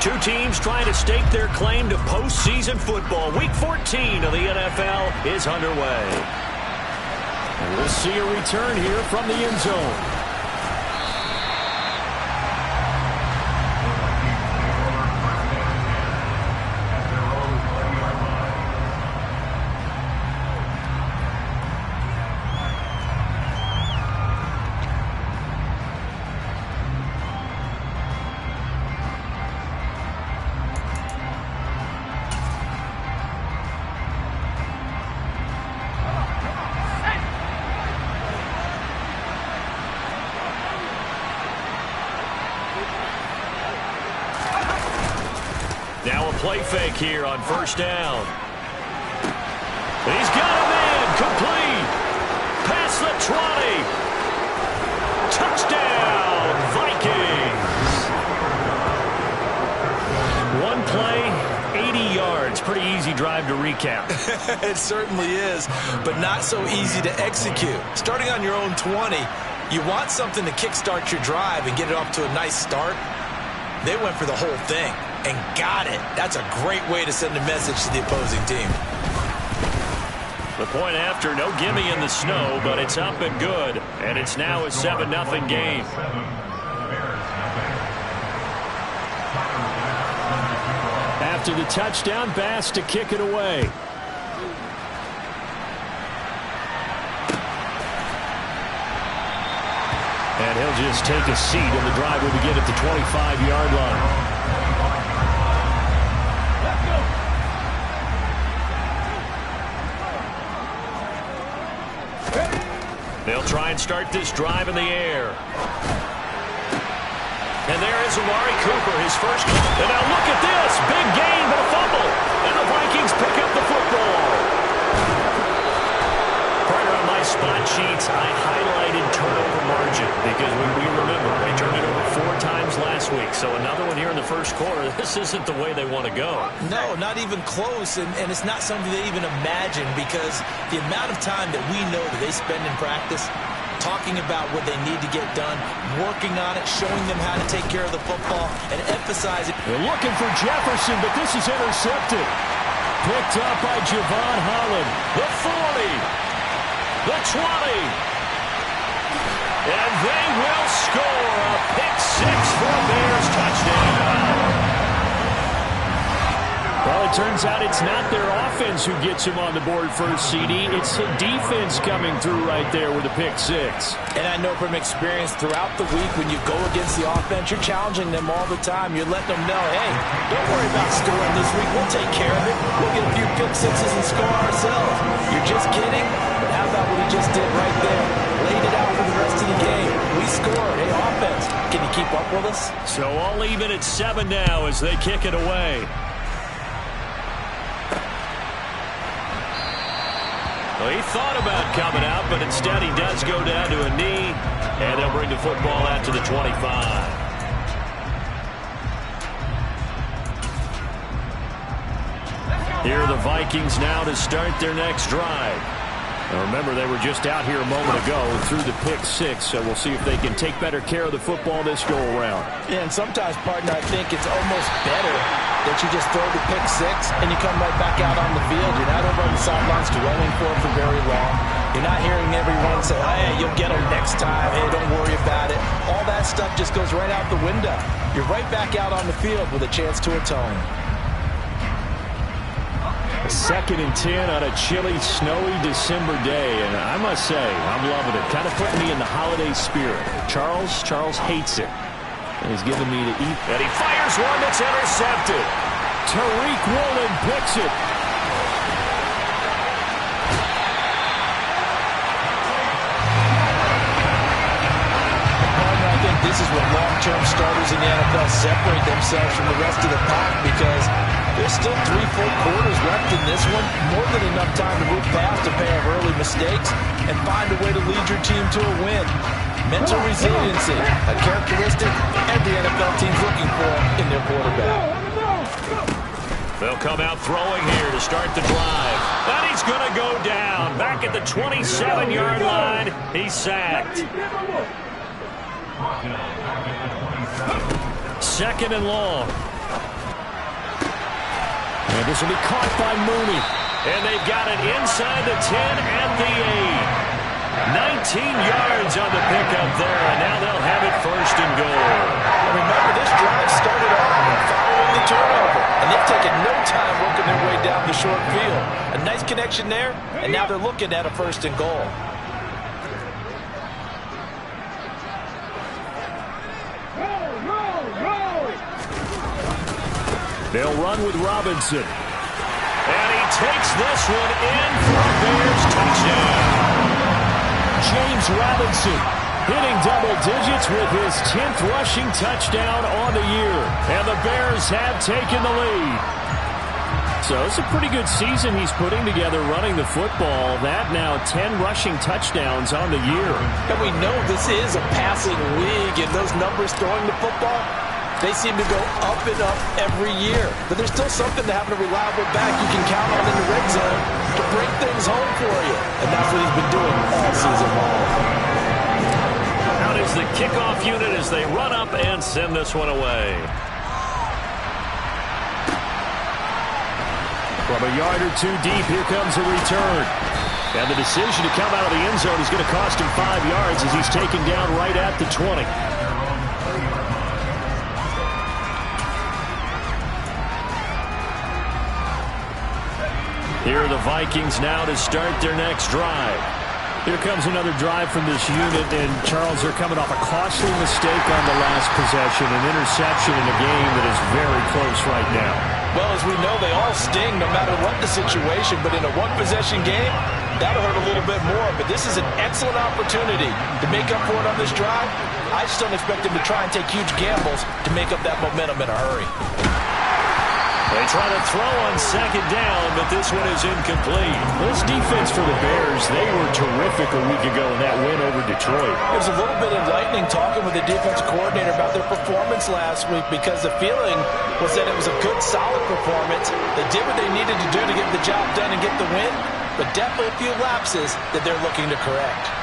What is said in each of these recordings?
Two teams trying to stake their claim to postseason football. Week 14 of the NFL is underway. And we'll see a return here from the end zone. Now a play fake here on first down. He's got a man complete. Past the 20. Touchdown, Vikings. One play, 80 yards. Pretty easy drive to recap. It certainly is, but not so easy to execute. Starting on your own 20, you want something to kickstart your drive and get it off to a nice start. They went for the whole thing and got it. That's a great way to send a message to the opposing team. The point after, no gimme in the snow, but it's up and good. And it's now a 7-0 game. After the touchdown, Bass to kick it away. And he'll just take a seat, and the drive will begin at the 25-yard line. They'll try and start this drive in the air. And there is Amari Cooper, his first. And now look at this. Big gain, but a fumble. And the Vikings pick up the football. Partner, on my spot sheets, I highlighted turnover margin because we remember they turned it over 4 times last week. So another one here in the first quarter. This isn't the way they want to go. No, not even close. And it's not something they even imagine, because the amount of time that we know that they spend in practice talking about what they need to get done, working on it, showing them how to take care of the football, and emphasizing. They're looking for Jefferson, but this is intercepted. Picked up by Javon Holland. The 40. The 20. And they will score a pick-6 for a Bears touchdown. Well, it turns out it's not their offense who gets him on the board first, CD. It's the defense coming through right there with a pick-6. And I know from experience throughout the week, when you go against the offense, you're challenging them all the time. You're letting them know, hey, don't worry about scoring this week. We'll take care of it. We'll get a few pick-6s and score ourselves. You're just kidding? But how about what he just did right there? Laid it out for the rest of the game. We scored. Hey, offense, can you keep up with us? So all even at 7 now as they kick it away. Well, he thought about coming out, but instead he does go down to a knee, and they'll bring the football out to the 25. Here are the Vikings now to start their next drive. Now remember, they were just out here a moment ago through the pick-6, so we'll see if they can take better care of the football this go-around. Yeah, and sometimes, partner, I think it's almost better that you just throw the pick-6 and you come right back out on the field. You're not over on the sidelines dwelling for it for very long. You're not hearing everyone say, oh, hey, you'll get them next time. Hey, don't worry about it. All that stuff just goes right out the window. You're right back out on the field with a chance to atone. 2nd and 10 on a chilly, snowy December day, and I must say, I'm loving it. Kind of putting me in the holiday spirit. Charles hates it. And he's giving me to eat. And he fires one that's intercepted. Tariq Woolen picks it. I think this is what long-term starters in the NFL separate themselves from the rest of the pack, because there's still 3 full quarters left in this one. More than enough time to move past a pair of early mistakes and find a way to lead your team to a win. Mental resiliency, a characteristic every NFL team's looking for in their quarterback. They'll come out throwing here to start the drive. And he's going to go down. Back at the 27-yard line. He's sacked. 2nd and long. And this will be caught by Mooney. And they've got it inside the 10 at the 8. 19 yards on the pickup there, and now they'll have it first and goal. And remember, this drive started off following the turnover, and they've taken no time working their way down the short field. A nice connection there, and now they're looking at a first and goal. They'll run with Robinson. And he takes this one in for a Bears touchdown. James Robinson hitting double digits with his 10th rushing touchdown on the year. And the Bears have taken the lead. So it's a pretty good season he's putting together running the football. That now 10 rushing touchdowns on the year. And we know this is a passing league, and those numbers throwing the football, they seem to go up and up every year. But there's still something to having a reliable back you can count on in the red zone to bring things home for you. And that's what he's been doing all season long. Out is the kickoff unit as they run up and send this one away. From a yard or two deep, here comes a return. And the decision to come out of the end zone is going to cost him 5 yards as he's taken down right at the 20. Here are the Vikings now to start their next drive. Here comes another drive from this unit, and Charles, they're coming off a costly mistake on the last possession, an interception in a game that is very close right now. Well, as we know, they all sting no matter what the situation, but in a one-possession game, that'll hurt a little bit more. But this is an excellent opportunity to make up for it on this drive. I just don't expect them to try and take huge gambles to make up that momentum in a hurry. They try to throw on second down, but this one is incomplete. This defense for the Bears, they were terrific a week ago in that win over Detroit. It was a little bit enlightening talking with the defense coordinator about their performance last week, because the feeling was that it was a good, solid performance. They did what they needed to do to get the job done and get the win, but definitely a few lapses that they're looking to correct.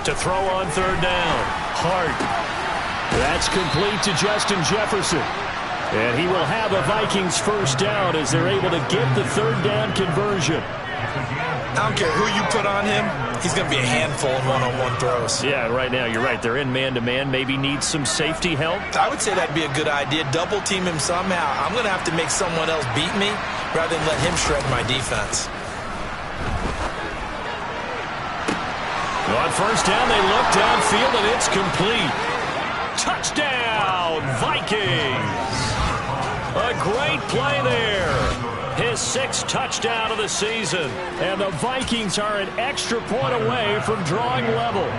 To throw on third down. Hart. That's complete to Justin Jefferson. And he will have a Vikings first down as they're able to get the third down conversion. I don't care who you put on him, he's going to be a handful in one-on-one throws. Yeah, right now you're right. They're in man-to-man. Maybe needs some safety help. I would say that'd be a good idea. Double team him somehow. I'm going to have to make someone else beat me rather than let him shred my defense. On first down, they look downfield, and it's complete. Touchdown, Vikings! A great play there. His 6th touchdown of the season. And the Vikings are an extra point away from drawing level.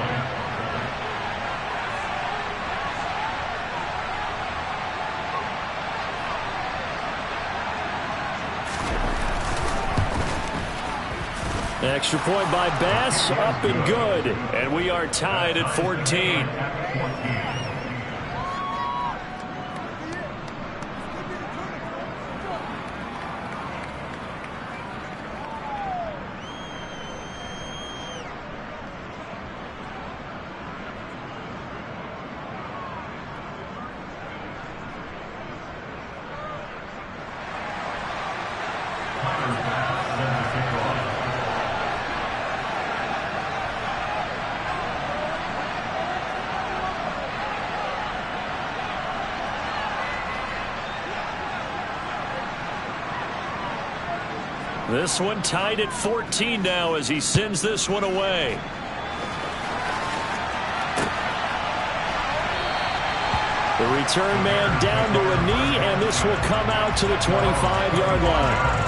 Extra point by Bass, up and good. And we are tied at 14. This one tied at 14 now as he sends this one away. The return man down to a knee, and this will come out to the 25-yard line.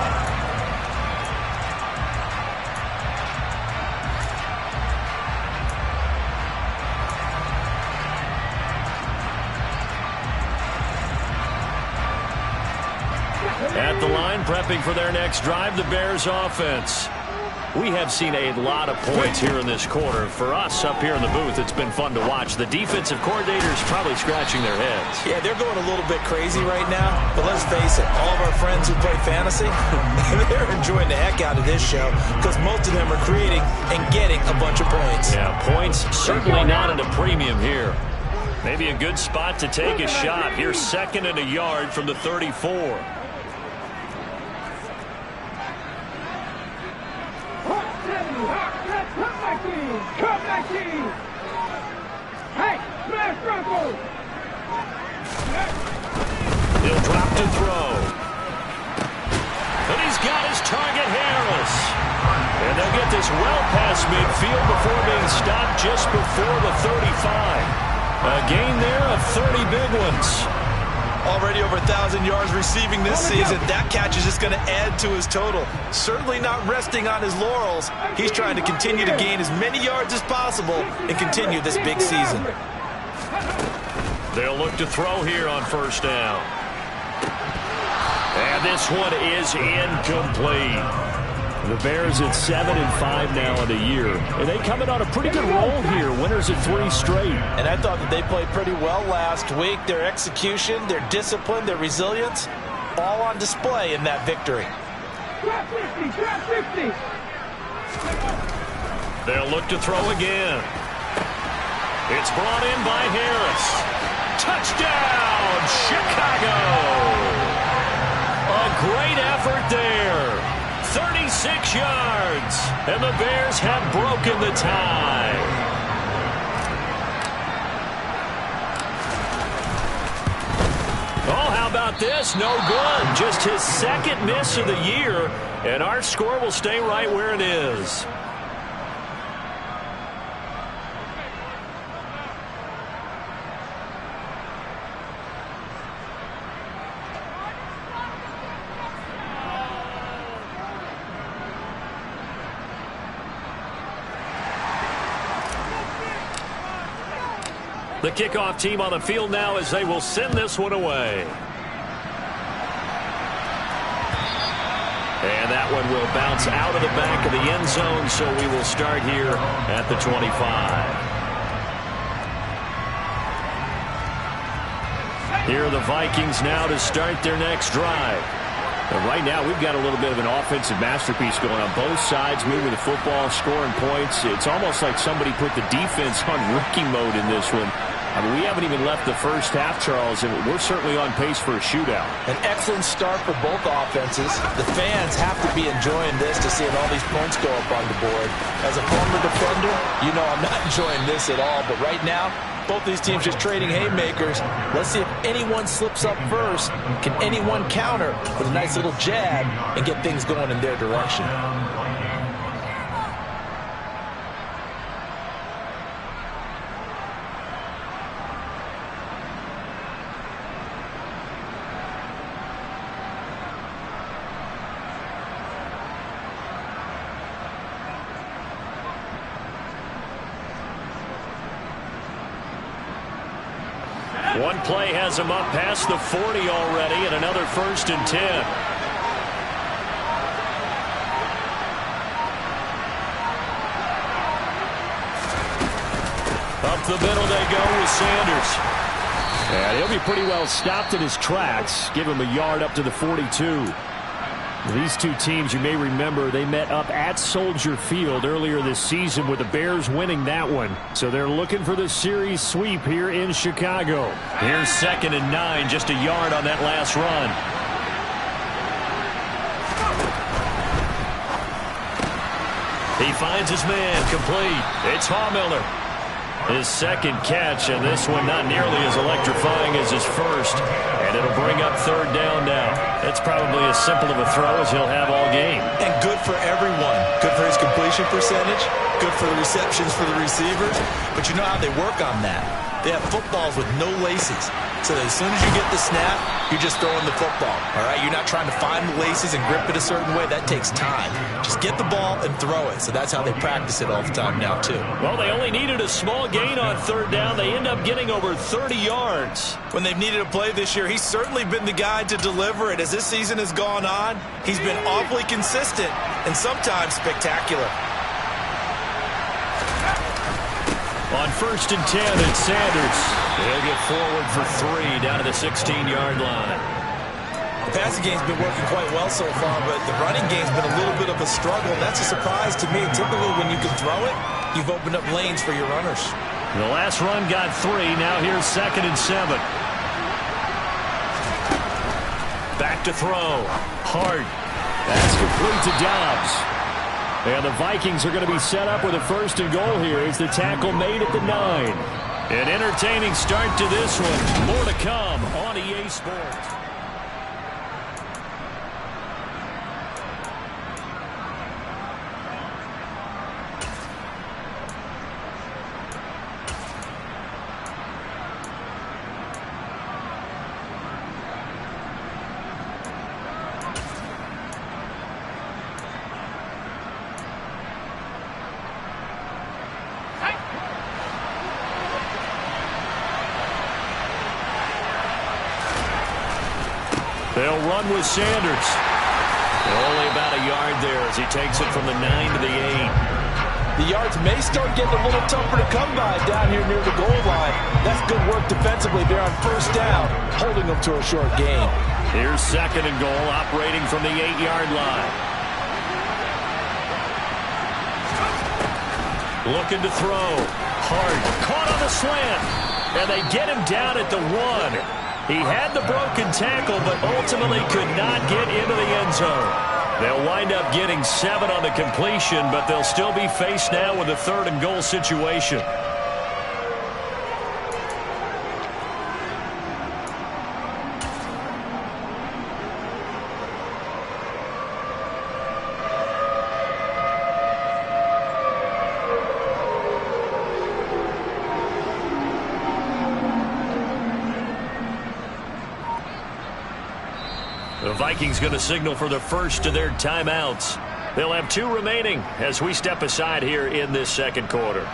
At the line, prepping for their next drive, the Bears offense. We have seen a lot of points here in this quarter. For us up here in the booth, it's been fun to watch. The defensive coordinators probably scratching their heads. Yeah, they're going a little bit crazy right now, but let's face it, all of our friends who play fantasy, they're enjoying the heck out of this show because most of them are creating and getting a bunch of points. Yeah, points certainly not at a premium here. Maybe a good spot to take a shot. Here's 2nd and a yard from the 34. He'll drop to throw. And he's got his target, Harris. And they'll get this well past midfield before being stopped just before the 35. A gain there of 30 big ones. Already over 1,000 yards receiving this season. That catch is just going to add to his total. Certainly not resting on his laurels. He's trying to continue to gain as many yards as possible and continue this big season. They'll look to throw here on 1st down. And this one is incomplete. The Bears at 7-5 now in a year. And they coming on a pretty good roll here. Winners at 3 straight. And I thought that they played pretty well last week. Their execution, their discipline, their resilience, all on display in that victory. They'll look to throw again. It's brought in by Harris. Touchdown, Chicago! A great effort there. 36 yards, and the Bears have broken the tie. Oh, how about this? No good. Just his 2nd miss of the year, and our score will stay right where it is. The kickoff team on the field now as they will send this one away. And that one will bounce out of the back of the end zone, so we will start here at the 25. Here are the Vikings now to start their next drive. And right now, we've got a little bit of an offensive masterpiece going on both sides, moving the football, scoring points. It's almost like somebody put the defense on rookie mode in this one. I mean, we haven't even left the first half, Charles, and we're certainly on pace for a shootout. An excellent start for both offenses. The fans have to be enjoying this to seeing all these points go up on the board. As a former defender, you know I'm not enjoying this at all. But right now, both these teams just trading haymakers. Let's see if anyone slips up first. Can anyone counter with a nice little jab and get things going in their direction? One play has him up past the 40 already, and another 1st and 10. Up the middle they go with Sanders. And he'll be pretty well stopped in his tracks. Give him a yard up to the 42. These two teams, you may remember, they met up at Soldier Field earlier this season with the Bears winning that one. So they're looking for the series sweep here in Chicago. Here's 2nd and 9, just a yard on that last run. He finds his man, complete. It's Hallmiller. His 2nd catch, and this one not nearly as electrifying as his first. And it'll bring up 3rd down now. It's probably as simple of a throw as he'll have all game. And good for everyone. Good for his completion percentage. Good for the receptions for the receivers. But you know how they work on that. They have footballs with no laces. So that as soon as you get the snap, you're just throwing the football. All right? You're not trying to find the laces and grip it a certain way. That takes time. Just get the ball and throw it. So that's how they practice it all the time now, too. Well, they only needed a small gain on 3rd down. They end up getting over 30 yards. When they've needed a play this year, he's certainly been the guy to deliver it. As this season has gone on, he's been awfully consistent. and sometimes spectacular. On 1st and 10, it's Sanders. He'll get forward for 3 down to the 16-yard line. The passing game's been working quite well so far, but the running game's been a little bit of a struggle. That's a surprise to me. Typically, when you can throw it, you've opened up lanes for your runners. The last run got 3. Now here's 2nd and 7. Back to throw. Hart. That's complete to Dobbs. And the Vikings are going to be set up with a 1st and goal here as the tackle made at the 9. An entertaining start to this one. More to come on EA Sports. They'll run with Sanders. Only about a yard there as he takes it from the 9 to the 8. The yards may start getting a little tougher to come by down here near the goal line. That's good work defensively there on 1st down, holding them to a short gain. Here's 2nd and goal, operating from the 8-yard line. Looking to throw. Hart caught on the slant. And they get him down at the 1. He had the broken tackle, but ultimately could not get into the end zone. They'll wind up getting 7 on the completion, but they'll still be faced now with a 3rd and goal situation. The Vikings going to signal for the first of their timeouts. They'll have 2 remaining as we step aside here in this 2nd quarter.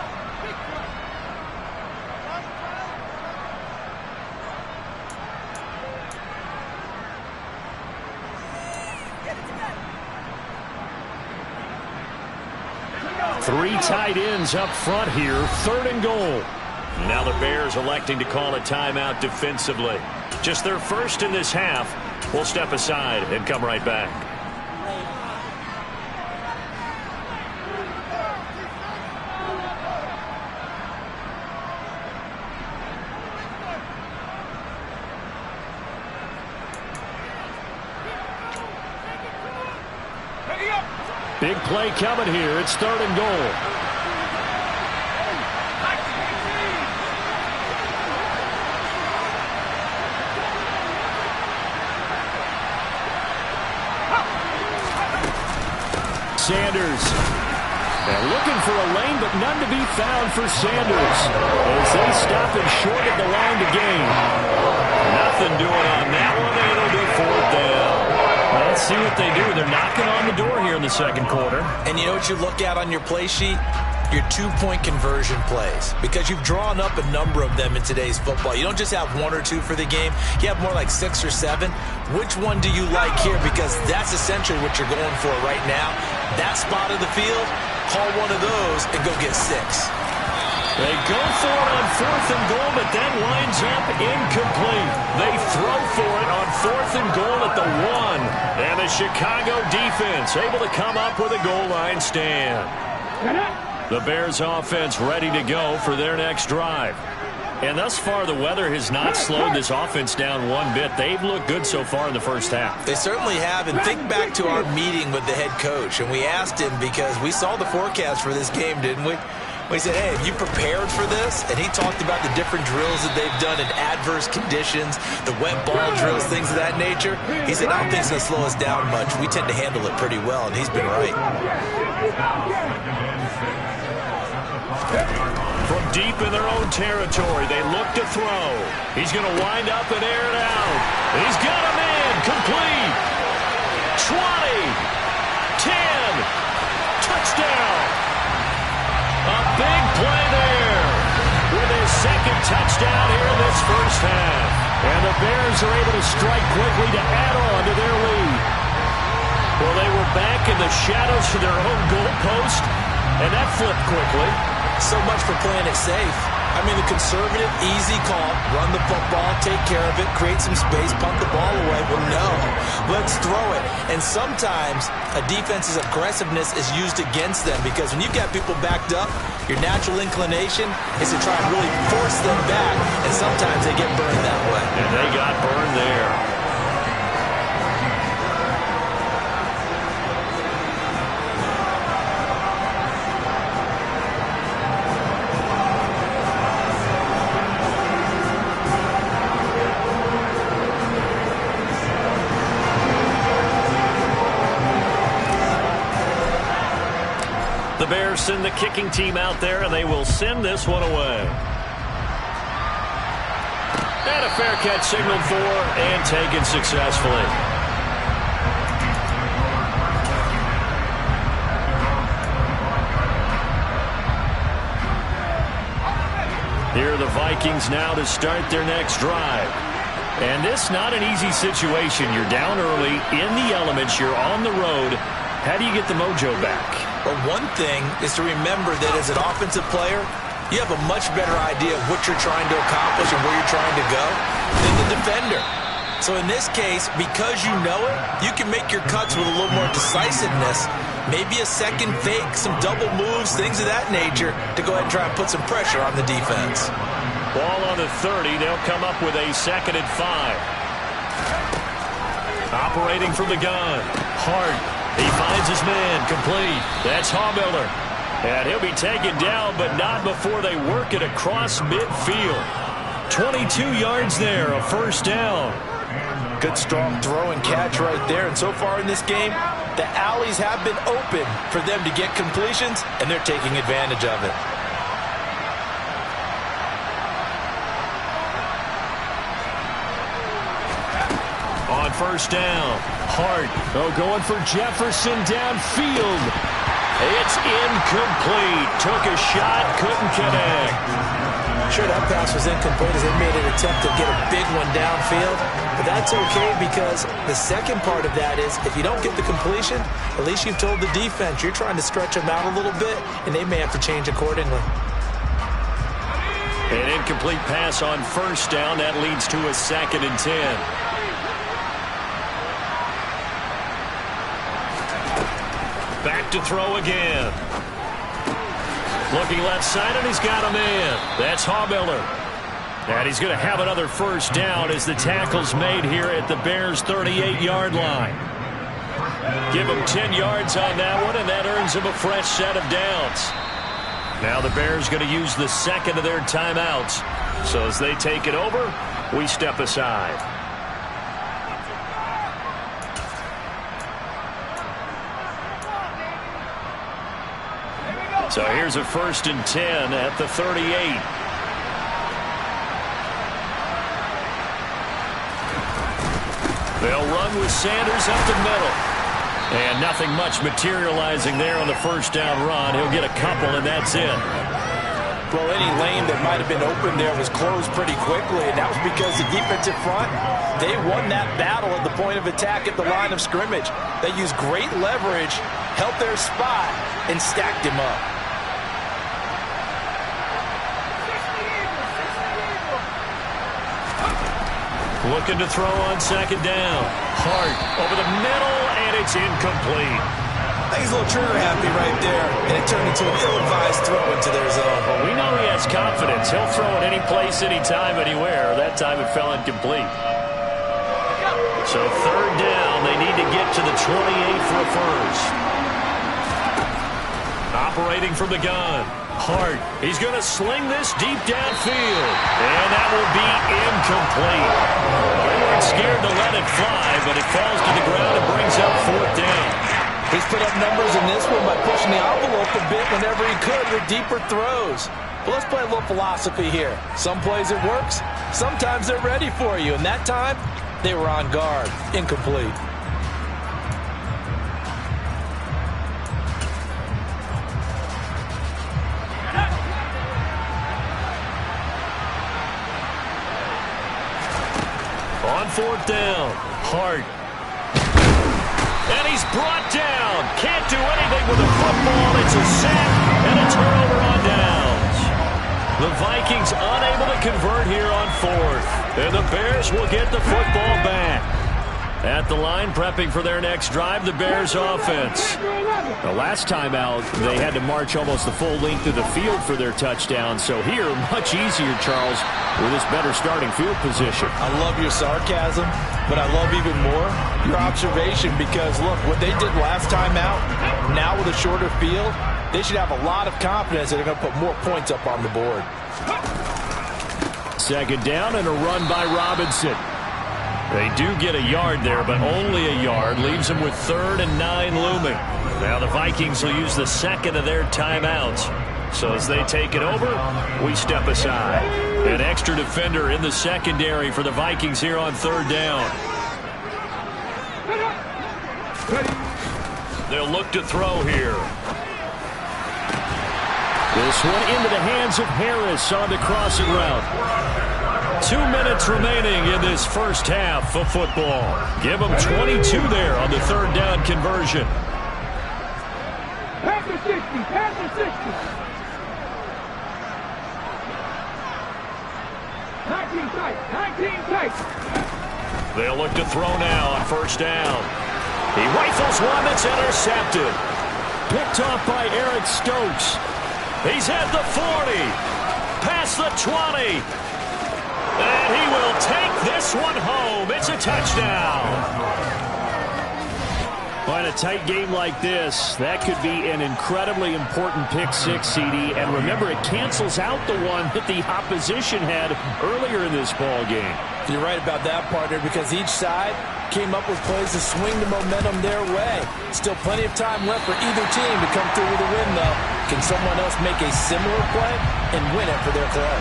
Three tight ends up front here, 3rd and goal. Now the Bears electing to call a timeout defensively. Just their first in this half. We'll step aside and come right back. Big play coming here. It's 3rd and goal. Sanders. They're looking for a lane, but none to be found for Sanders as they stop him short at the line to gain. Nothing doing on that one, and it'll be 4th down. Let's see what they do. They're knocking on the door here in the 2nd quarter. And you know what you look at on your play sheet? Your 2-point conversion plays, because you've drawn up a number of them in today's football. You don't just have 1 or 2 for the game. You have more like 6 or 7. Which one do you like here? Because that's essentially what you're going for right now. That spot of the field, call one of those and go get 6. They go for it on 4th and goal, but that winds up incomplete. They throw for it on 4th and goal at the 1. And the Chicago defense able to come up with a goal line stand. The Bears offense ready to go for their next drive. And thus far, the weather has not slowed this offense down one bit. They've looked good so far in the first half. They certainly have. And think back to our meeting with the head coach. And we asked him, because we saw the forecast for this game, didn't we? We said, hey, have you prepared for this? And he talked about the different drills that they've done in adverse conditions, the wet ball drills, things of that nature. He said, I don't think it's going to slow us down much. We tend to handle it pretty well, and he's been right. From deep in their own territory, they look to throw. He's going to wind up and air it out. He's got a man, complete. 20, 10, touchdown. A big play there with his 2nd touchdown here in this first half. And the Bears are able to strike quickly to add on to their lead. Well, they were back in the shadows of their own goal post, and that flipped quickly. So much for playing it safe. I mean, the conservative, easy call, run the football, take care of it, create some space, punt the ball away. Well, no, let's throw it. And sometimes a defense's aggressiveness is used against them because when you've got people backed up, your natural inclination is to try and really force them back, and sometimes they get burned that way. And they got burned there. The Bears send the kicking team out there, and they will send this one away. And a fair catch signaled for and taken successfully. Here are the Vikings now to start their next drive. And this not an easy situation. You're down early, in the elements, you're on the road. How do you get the mojo back? Well, one thing is to remember that as an offensive player, you have a much better idea of what you're trying to accomplish and where you're trying to go than the defender. So in this case, because you know it, you can make your cuts with a little more decisiveness. Maybe a second fake, some double moves, things of that nature to go ahead and try and put some pressure on the defense. Ball on the 30. They'll come up with a 2nd and 5. Operating from the gun. Hart. He finds his man, complete. That's Hawmiller. And he'll be taken down, but not before they work it across midfield. 22 yards there, a 1st down. Good strong throw and catch right there. And so far in this game, the alleys have been open for them to get completions, and they're taking advantage of it. On 1st down, Hart, going for Jefferson downfield. It's incomplete. Took a shot, couldn't connect. Sure, that pass was incomplete as they made an attempt to get a big one downfield. But that's okay because the second part of that is if you don't get the completion, at least you've told the defense you're trying to stretch them out a little bit, and they may have to change accordingly. An incomplete pass on 1st down. That leads to a 2nd and 10. Back to throw again. Looking left side, and he's got a man. That's Hawmiller. And he's going to have another 1st down as the tackle's made here at the Bears' 38-yard line. Give him 10 yards on that one, and that earns him a fresh set of downs. Now the Bears going to use the 2nd of their timeouts. So as they take it over, we step aside. So here's a 1st and 10 at the 38. They'll run with Sanders up the middle. And nothing much materializing there on the 1st down run. He'll get a couple, and that's it. Well, any lane that might have been open there was closed pretty quickly, and that was because the defensive front, they won that battle at the point of attack at the line of scrimmage. They used great leverage, held their spot, and stacked him up. Looking to throw on 2nd down. Hart over the middle, and it's incomplete. I think he's a little trigger happy right there, and it turned into an ill-advised throw into their zone. Well, we know he has confidence. He'll throw it any place, anytime, anywhere. That time it fell incomplete. So 3rd down, they need to get to the 28 for a 1st. Operating from the gun. Hart, he's going to sling this deep downfield. And that will be incomplete. They weren't scared to let it fly, but it falls to the ground and brings up 4th down. He's put up numbers in this one by pushing the envelope a bit whenever he could with deeper throws. But let's play a little philosophy here. Some plays it works. Sometimes they're ready for you. And that time, they were on guard. Incomplete. On 4th down, Hart. And he's brought down. Can't do anything with the football. It's a sack and a turnover on downs. The Vikings unable to convert here on 4th. And the Bears will get the football back. At the line, prepping for their next drive, the Bears offense. The last time out, they had to march almost the full length of the field for their touchdown. So here, much easier, Charles, with this better starting field position. I love your sarcasm, but I love even more your observation because, look, what they did last time out, now with a shorter field, they should have a lot of confidence that they're going to put more points up on the board. Second down and a run by Robinson. They do get a yard there, but only a yard. Leaves them with 3rd and 9 looming. Now the Vikings will use the second of their timeouts. So as they take it over, we step aside. An extra defender in the secondary for the Vikings here on 3rd down. They'll look to throw here. This one into the hands of Harris on the crossing route. 2 minutes remaining in this first half of football. Give them 22 there on the 3rd down conversion. Pass the 60, pass the 60. 19 tight, 19 tight. They'll look to throw now on 1st down. He rifles one that's intercepted. Picked off by Eric Stokes. He's at the 40. Past the 20. And he will take this one home. It's a touchdown. In a tight game like this, that could be an incredibly important pick six, CD. And remember, it cancels out the one that the opposition had earlier in this ball game. You're right about that, partner, because each side came up with plays to swing the momentum their way. Still plenty of time left for either team to come through with a win, though. Can someone else make a similar play and win it for their club?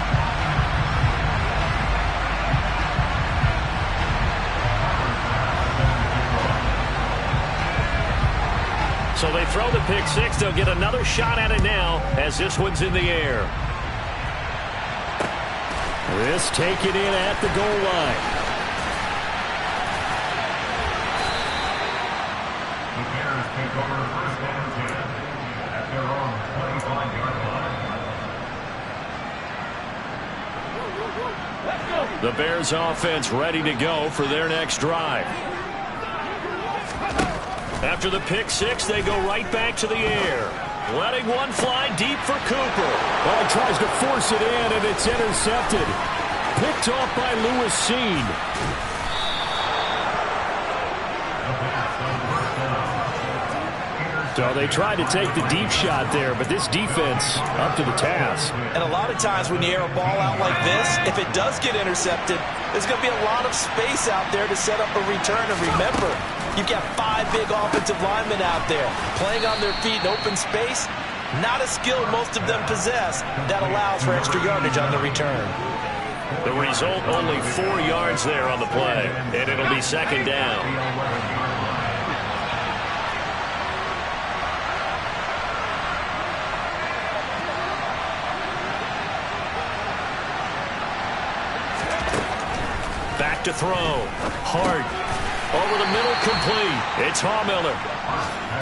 So they throw the pick six. They'll get another shot at it now as this one's in the air. This taken in at the goal line. The Bears take over 1st and 10 at their own 25-yard line. The Bears offense ready to go for their next drive. After the pick six, they go right back to the air. Letting one fly deep for Cooper. Oh, he tries to force it in, and it's intercepted. Picked off by Lewis Seen. So they tried to take the deep shot there, but this defense up to the task. And a lot of times when you air a ball out like this, if it does get intercepted, there's going to be a lot of space out there to set up a return. And remember, you've got 5 big offensive linemen out there playing on their feet in open space. Not a skill most of them possess that allows for extra yardage on the return. The result, only 4 yards there on the play, and it'll be 2nd down. Back to throw. Hart. Over the middle, complete. It's Hawmiller.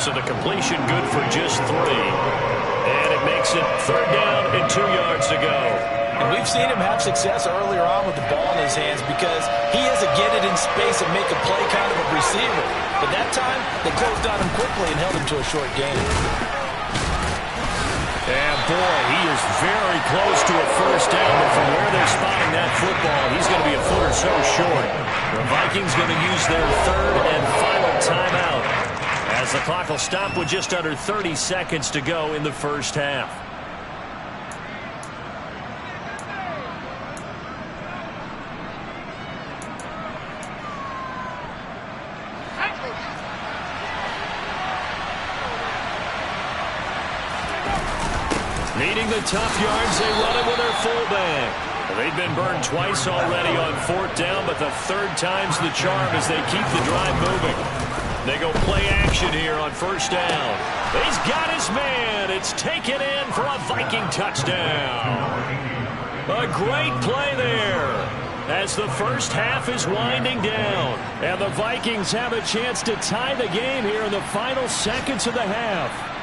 So the completion good for just 3. And it makes it 3rd down and 2 yards to go. And we've seen him have success earlier on with the ball in his hands because he has a get it in space and make a play kind of a receiver. But that time, they closed on him quickly and held him to a short gain. And boy, he is very close to a 1st down, but from where they're spotting that football, he's going to be a foot or so short. The Vikings going to use their 3rd and final timeout as the clock will stop with just under 30 seconds to go in the first half. Needing the tough yards, they run it with their fullback. They've been burned twice already on 4th down, but the 3rd time's the charm as they keep the drive moving. They go play action here on 1st down. He's got his man. It's taken in for a Viking touchdown. A great play there. as the first half is winding down. And the Vikings have a chance to tie the game here in the final seconds of the half.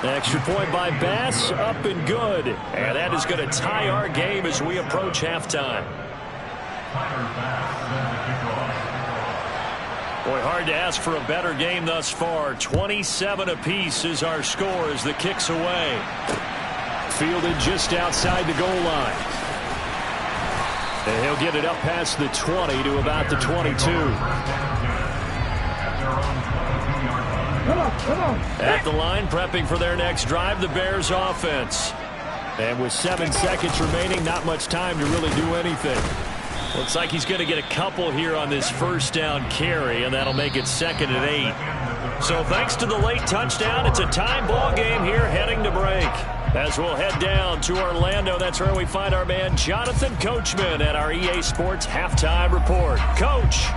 Extra point by Bass, up and good. And that is going to tie our game as we approach halftime. Boy, hard to ask for a better game thus far. 27 apiece is our score as the kick's away. Fielded just outside the goal line. And he'll get it up past the 20 to about the 22. At the line, prepping for their next drive, the Bears offense. And with 7 seconds remaining, not much time to really do anything. Looks like he's going to get a couple here on this first down carry, and that'll make it 2nd and 8. So thanks to the late touchdown, it's a tie ball game here heading to break. As we'll head down to Orlando, that's where we find our man Jonathan Coachman at our EA Sports Halftime Report. Coach.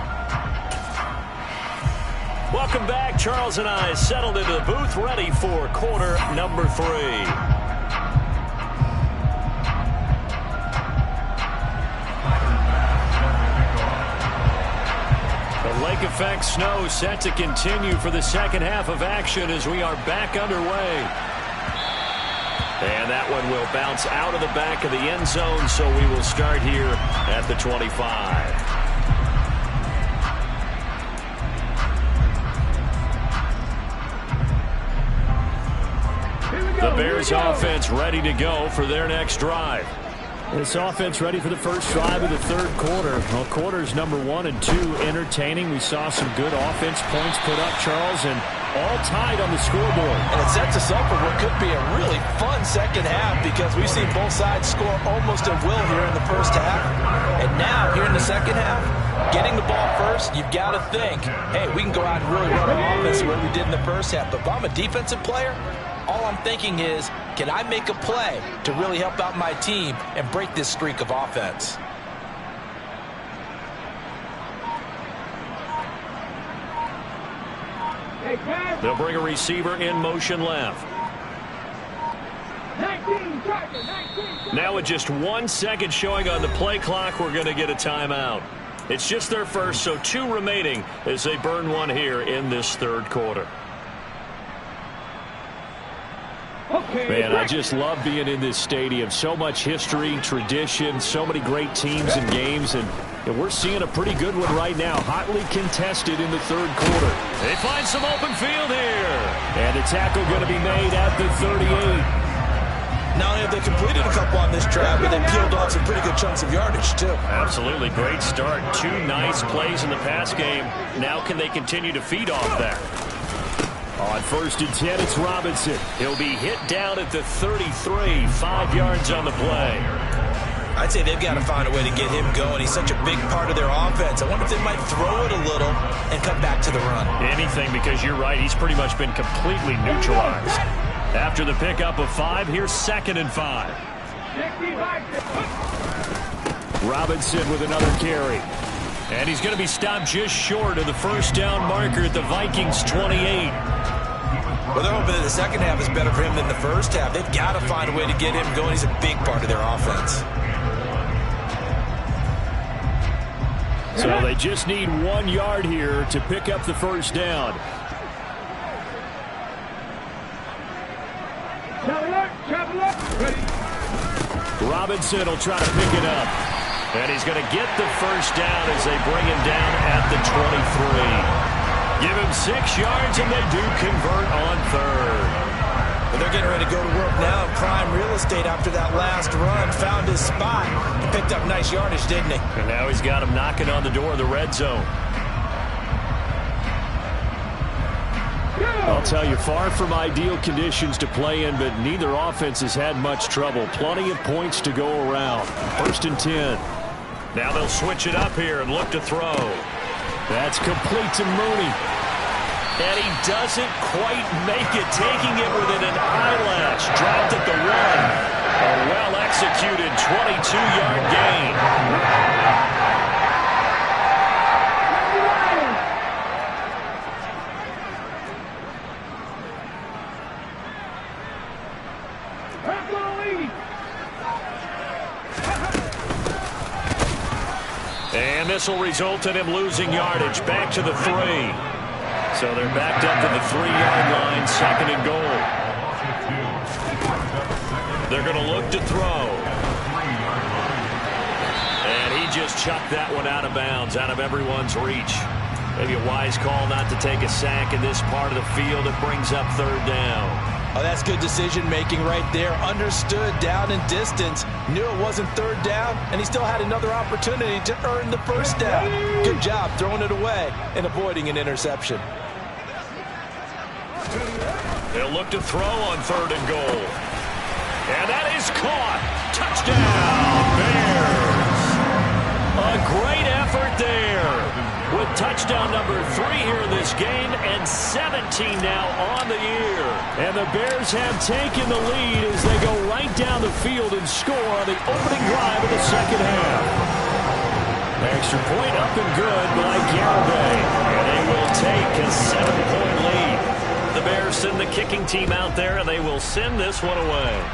Welcome back. Charles and I settled into the booth, ready for quarter number 3. Lake effect snow set to continue for the second half of action as we are back underway. And that one will bounce out of the back of the end zone, so we will start here at the 25. The Bears offense ready to go for their next drive. This offense ready for the first drive of the third quarter. Well, quarters number 1 and 2 entertaining. We saw some good offense points put up, Charles, and all tied on the scoreboard. And it sets us up for what could be a really fun second half because we've seen both sides score almost at will here in the first half. And now, here in the second half, getting the ball first, you've got to think, hey, we can go out and really run an offense the way we did in the first half. But if I'm a defensive player, all I'm thinking is, can I make a play to really help out my team and break this streak of offense? They'll bring a receiver in motion left. Now with just 1 second showing on the play clock, we're going to get a timeout. It's just their first, so 2 remaining as they burn one here in this third quarter. Man, I just love being in this stadium. So much history, tradition, so many great teams and games, and we're seeing a pretty good one right now. Hotly contested in the third quarter. They find some open field here. And the tackle going to be made at the 38. Not only have they completed a couple on this drive, but they peeled off some pretty good chunks of yardage, too. Absolutely. Great start. 2 nice plays in the pass game. Now can they continue to feed off that? On 1st and 10, it's Robinson. He'll be hit down at the 33, 5 yards on the play. I'd say they've got to find a way to get him going. He's such a big part of their offense. I wonder if they might throw it a little and come back to the run. Anything, because you're right. He's pretty much been completely neutralized. After the pickup of 5, here's 2nd and 5. Robinson with another carry. And he's going to be stopped just short of the first down marker at the Vikings 28. Well, they're hoping that the second half is better for him than the first half. They've got to find a way to get him going. He's a big part of their offense. So they just need 1 yard here to pick up the first down. Robinson will try to pick it up. And he's going to get the first down as they bring him down at the 23. Give him 6 yards, and they do convert on 3rd. But they're getting ready to go to work now in prime real estate after that last run. Found his spot. He picked up nice yardage, didn't he? And now he's got him knocking on the door of the red zone. I'll tell you, far from ideal conditions to play in, but neither offense has had much trouble. Plenty of points to go around. 1st and 10. Now they'll switch it up here and look to throw. That's complete to Mooney. And he doesn't quite make it, taking it within an eyelash. Dropped at the 1. A well-executed 22-yard gain. And this will result in him losing yardage. Back to the 3. So they're backed up to the 3-yard line, 2nd and goal. They're going to look to throw. And he just chucked that one out of bounds, out of everyone's reach. Maybe a wise call not to take a sack in this part of the field. It brings up 3rd down. Oh, that's good decision-making right there. Understood down and distance. Knew it wasn't 3rd down, and he still had another opportunity to earn the 1st down. Good job throwing it away and avoiding an interception. They'll look to throw on 3rd and goal. And that is caught. Touchdown, Bears. A great effort there. With touchdown number 3 here in this game, and 17 now on the year. And the Bears have taken the lead as they go right down the field and score on the opening drive of the 2nd half. Extra point up and good by Garibay. And they will take a 7-point lead. The Bears send the kicking team out there, and they will send this one away.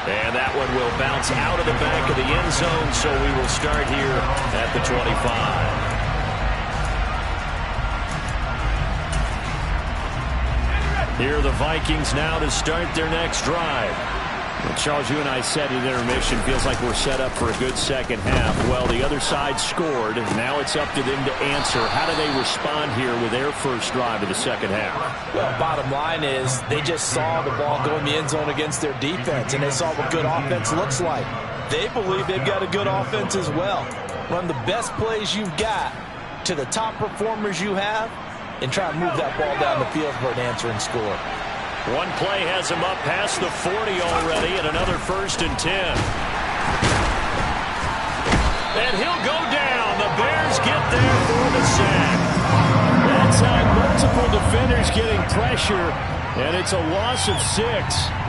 And that one will bounce out of the back of the end zone, so we will start here at the 25. Here are the Vikings now to start their next drive. Well, Charles, you and I said at intermission, feels like we're set up for a good 2nd half. Well, the other side scored, and now it's up to them to answer. How do they respond here with their first drive of the 2nd half? Well, bottom line is they just saw the ball go in the end zone against their defense, and they saw what good offense looks like. They believe they've got a good offense as well. Run the best plays you've got to the top performers you have, and try and move that ball down the field for an answering score. One play has him up past the 40 already, and another 1st and 10. And he'll go down. The Bears get there for the sack. That time, multiple defenders getting pressure, and it's a loss of 6.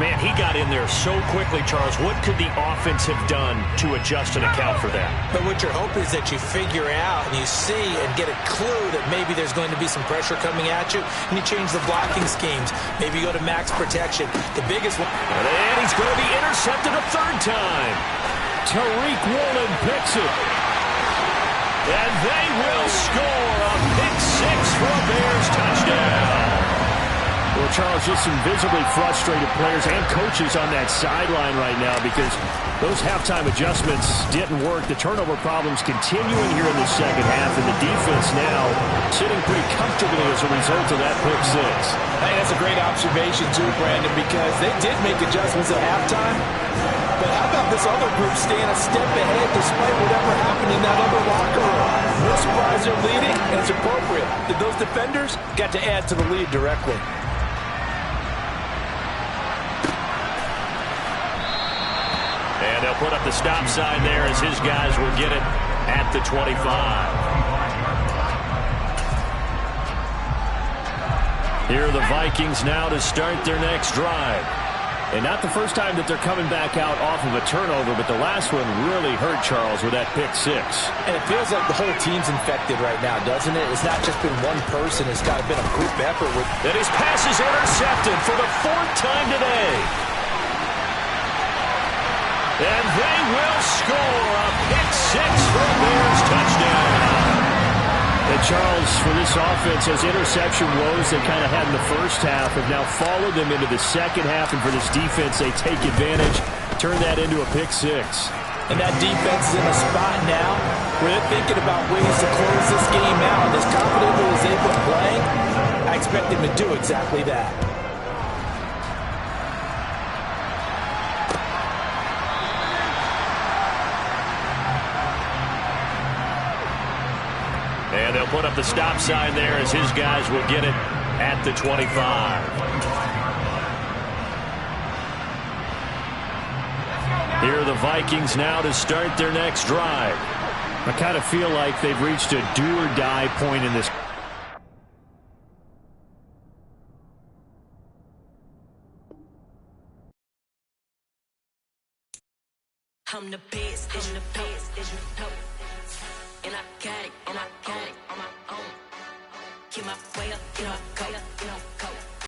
Man, he got in there so quickly, Charles. What could the offense have done to adjust and account for that? But what you're hoping is that you figure out and you see and get a clue that maybe there's going to be some pressure coming at you, and you change the blocking schemes. Maybe you go to max protection. The biggest one. And he's going to be intercepted a 3rd time. Tariq Woolen picks it. And they will score a pick 6 for a Bears touchdown. Well, Charles, just some visibly frustrated players and coaches on that sideline right now because those halftime adjustments didn't work. The turnover problems continuing here in the 2nd half, and the defense now sitting pretty comfortably as a result of that pick 6. Hey, that's a great observation too, Brandon, because they did make adjustments at halftime. But how about this other group staying a step ahead despite whatever happened in that other locker room? No surprise they're leading, and it's appropriate that those defenders got to add to the lead directly. And they'll put up the stop sign there as his guys will get it at the 25. Here are the Vikings now to start their next drive. And not the first time that they're coming back out off of a turnover, but the last one really hurt Charles with that pick 6. And it feels like the whole team's infected right now, doesn't it? It's not just been one person. It's got to been a group effort. And his pass is intercepted for the 4th time today. And they will score a pick 6 for a Bears touchdown. And Charles, for this offense, those interception woes they kind of had in the first half have now followed them into the 2nd half. And for this defense, they take advantage, turn that into a pick 6. And that defense is in a spot now where they're thinking about ways to close this game out. As confidently as they've been playing, I expect them to do exactly that. And they'll put up the stop sign there as his guys will get it at the 25. Here are the Vikings now to start their next drive. I kind of feel like they've reached a do-or-die point in this. I'm the best,